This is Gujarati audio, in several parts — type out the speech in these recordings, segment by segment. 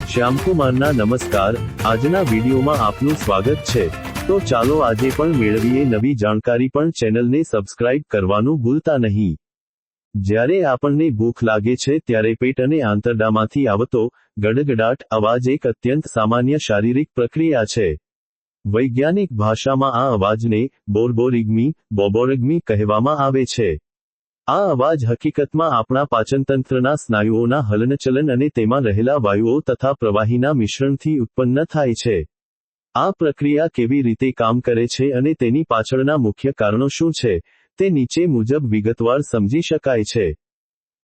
શ્યામકુમારના નમસ્કાર, આજના વિડીયોમાં આપનું સ્વાગત છે। તો ચાલો આજે પણ મેળવીએ નવી જાણકારી, પણ ચેનલને સબસ્ક્રાઇબ કરવાનું ભૂલતા નહીં। જ્યારે આપણને ભૂખ લાગે છે ત્યારે પેટ અને આંતરડામાંથી આવતો ગડગડાટ અવાજ એક અત્યંત સામાન્ય શારીરિક પ્રક્રિયા છે। વૈજ્ઞાનિક ભાષામાં આ અવાજને બોર્બોરિગ્મી કહેવામાં આવે છે। આ અવાજ હકીકતમાં આપણા પાચનતંત્રના સ્નાયુઓના હલનચલન અને તેમાં રહેલા વાયુઓ તથા પ્રવાહીના મિશ્રણથી ઉત્પન્ન થાય છે। આ પ્રક્રિયા કેવી રીતે કામ કરે છે અને તેની પાછળના મુખ્ય કારણો શું છે, તે નીચે મુજબ વિગતવાર સમજી શકાય છે।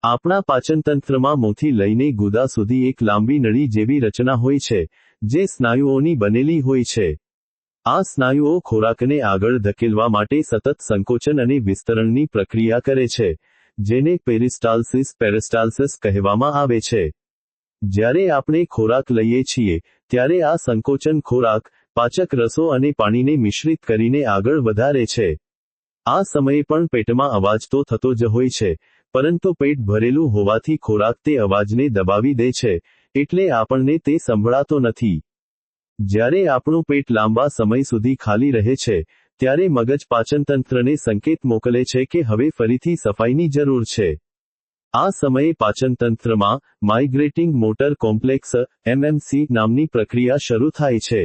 આપણા પાચનતંત્રમાં મોંથી લઈને ગુદા સુધી એક લાંબી નળી જેવી રચના હોય છે, જે સ્નાયુઓની બનેલી હોય છે। આ સ્નાયુઓ ખોરાકને આગળ ધકેલવા માટે સતત સંકોચન અને વિસ્તરણની પ્રક્રિયા કરે છે, જેને પેરિસ્ટાલ્સિસ કહેવામાં આવે છે। જ્યારે આપણે ખોરાક લઈએ છીએ, ત્યારે આ સંકોચન ખોરાક, પાચક રસો અને પાણીને મિશ્રિત કરીને આગળ વધારે છે। આ સમયે પણ પેટમાં અવાજ તો થતો જ હોય છે, પરંતુ પેટ ભરેલું હોવાથી ખોરાક તે અવાજને દબાવી દે છે, એટલે આપણને તે સંભળાતો નથી। જ્યારે આપણું પેટ લાંબા સમય સુધી ખાલી રહે છે, ત્યારે મગજ પાચનતંત્રને સંકેત મોકલે છે કે હવે ફરીથી સફાઈની જરૂર છે। આ સમયે પાચનતંત્રમાં માઇગ્રેટિંગ મોટર કોમ્પ્લેક્સ MMC નામની પ્રક્રિયા શરૂ થાય છે।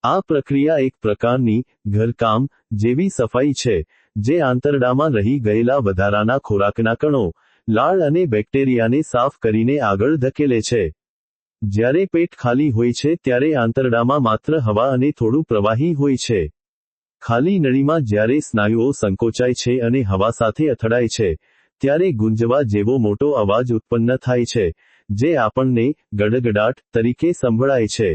આ પ્રક્રિયા એક પ્રકારની ઘરકામ જેવી સફાઈ છે, જે આંતરડામાં રહી ગયેલા વધારાના ખોરાકના કણો, લાળ અને બેક્ટેરિયાને સાફ કરીને આગળ ધકેલે છે। જ્યારે પેટ ખાલી હોય છે ત્યારે આંતરડામાં માત્ર હવા અને થોડું પ્રવાહી હોય છે। ખાલી નળીમાં જ્યારે સ્નાયુઓ સંકોચાય છે અને હવા સાથે અથડાય છે, ત્યારે ગુંજવા જેવો મોટો અવાજ ઉત્પન્ન થાય છે, જે આપણને ગડગડાટ તરીકે સંભળાય છે।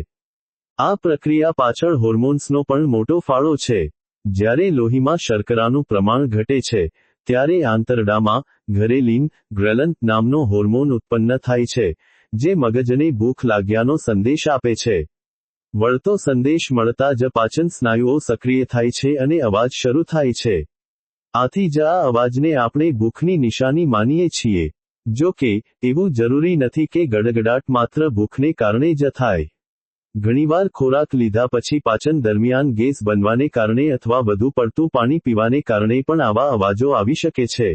આ પ્રક્રિયા પાછળ હોર્મોન્સનો પણ મોટો ફાળો છે। જ્યારે લોહીમાં શર્કરાનું પ્રમાણ ઘટે છે, ત્યારે આંતરડામાં ગ્રેલિન નામનો હોર્મોન ઉત્પન્ન થાય છે, જે મગજને ભૂખ લાગ્યાનો સંદેશ આપે છે। વળતો સંદેશ મળતા જ પાચન સ્નાયુઓ સક્રિય થાય છે અને અવાજ શરૂ થાય છે। આથી જ આ અવાજને આપણે ભૂખની નિશાની માનીએ છીએ। જો કે, એવું જરૂરી નથી કે ગડગડાટ માત્ર ભૂખને કારણે જ થાય। ઘણીવાર ખોરાક લીધા પછી પાચન દરમિયાન ગેસ બનવાને કારણે અથવા વધુ પડતું પાણી પીવાને કારણે પણ આવા અવાજો આવી શકે છે।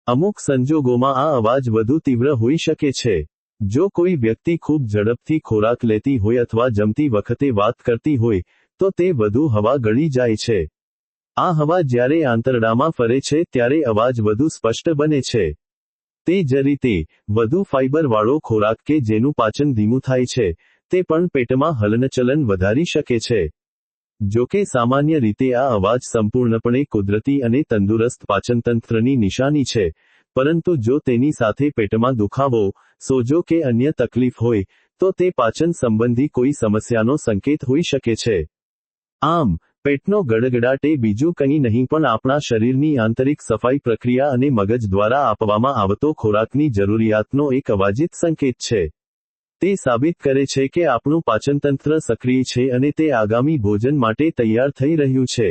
અમુક સંજોગોમાં આ અવાજ વધુ તીવ્ર હોઈ શકે છે। જો કોઈ વ્યક્તિ ખૂબ ઝડપથી ખોરાક લેતી હોય અથવા જમતી વખતે વાત કરતી હોય, તો તે વધુ હવા ગળી જાય છે। આ હવા જ્યારે આંતરડામાં ફરે છે ત્યારે અવાજ વધુ સ્પષ્ટ બને છે। તે જ રીતે, વધુ ફાઇબરવાળો ખોરાક કે જેનું પાચન ધીમું થાય છે, તે પણ પેટમાં હલનચલન વધારી શકે છે। જો કે સામાન્ય રીતે આ અવાજ સંપૂર્ણપણે કુદરતી અને તંદુરસ્ત પાચનતંત્રની નિશાની છે, પરંતુ જો તેની સાથે પેટમાં દુખાવો, સોજો કે અન્ય તકલીફ હોય, તો તે પાચન સંબંધી કોઈ સમસ્યાનો સંકેત હોઈ શકે છે। આમ, પેટનો ગડગડાટ એ બીજું કંઈ નહીં પણ આપણા શરીરની આંતરિક સફાઈ પ્રક્રિયા અને મગજ દ્વારા આપવામાં આવતો ખોરાકની જરૂરિયાતનો એક અવાજિત સંકેત છે। તે સાબિત કરે છે કે આપણું પાચનતંત્ર સક્રિય છે અને તે આગામી ભોજન માટે તૈયાર થઈ રહ્યું છે।